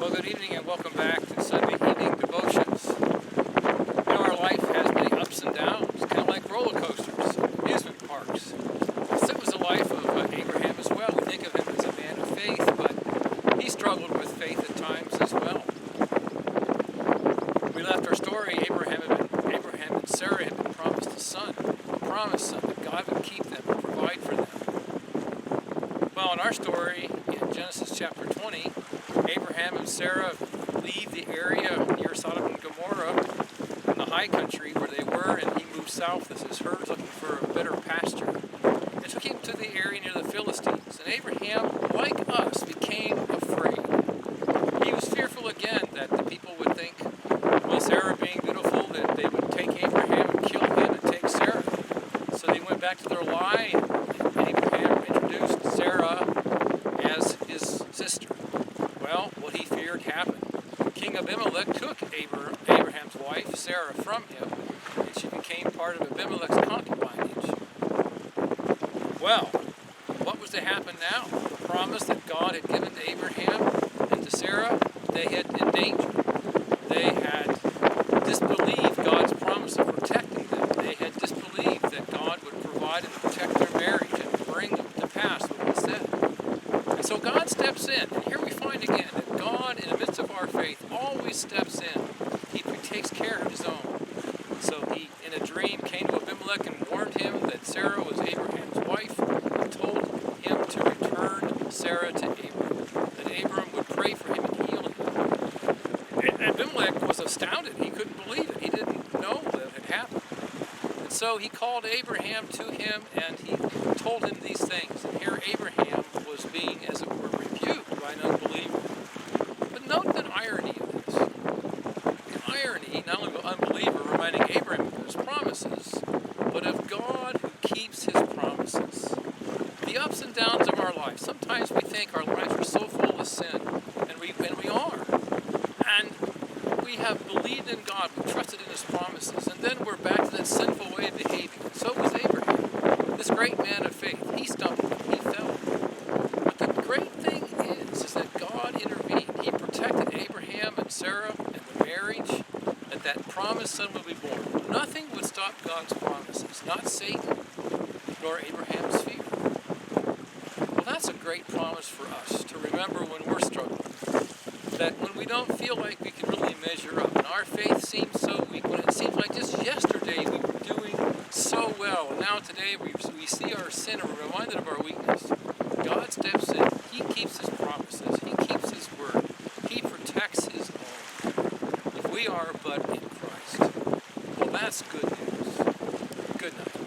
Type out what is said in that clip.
Well, good evening and welcome back to Sunday evening devotions. Our life has many ups and downs, kind of like roller coasters, amusement parks. So it was the life of Abraham as well. We think of him as a man of faith, but he struggled with faith at times as well. We left our story. Abraham and Sarah had been promised a son, that God would keep them and provide for them. Well, in our story, in Genesis chapter 20, Abraham and Sarah leave the area near Sodom and Gomorrah in the high country where they were, and he moved south as his herds looking for a better pasture. It took him to the area near the Philistines, and Abraham, like us, became afraid. He was fearful again that the people would think, well, Sarah being beautiful, that they would take Abraham and kill him and take Sarah. So they went back to their lie, and Abraham introduced Sarah as his sister. Well, what he feared happened. King Abimelech took Abraham's wife, Sarah, from him, and she became part of Abimelech's concubinage. Well, what was to happen now? The promise that God had given to Abraham and to Sarah, they had endangered. They had disbelieved God's promise of protecting them. They had disbelieved that God would provide and protect their marriage and bring to pass what he said. And so God steps in, and here we find again that God, in the midst of our faith, always steps in. He takes care of his own. So he, in a dream, came to Abimelech and warned him that Sarah was Abraham's wife, and told him to return Sarah to Abram, that Abram would pray for him and heal him. And Abimelech was astounded. He couldn't believe it. He didn't know that it had happened. And so he called Abraham to him, and he told him these things. And here Abraham was being, as it were, rebuked by an unbeliever. But note the irony of this. The irony, not only of an unbeliever reminding Abraham of his promises, but of God who keeps his promises. The ups and downs of our life. Sometimes we think our lives are so full of sin, and we are. And we have believed in God, we trusted in his promises, and then we're back to that sinful way of behaving. And so was Abraham, this great man of faith. He stumbled, he fell. But the great thing is that God intervened. He protected Abraham and Sarah and the marriage, that promised son would be born. Nothing would stop God's promises, not Satan, nor Abraham's fear. Well, that's a great promise for us to remember when we're struggling. That when we don't feel like we can really measure up, and our faith seems so weak, when it seems like just yesterday we were doing so well, and now today we see our sin and we're reminded of our weakness, God steps in. He keeps his promises. He keeps his word. He protects his own. If we are but in Christ. Well, that's good news. Good night.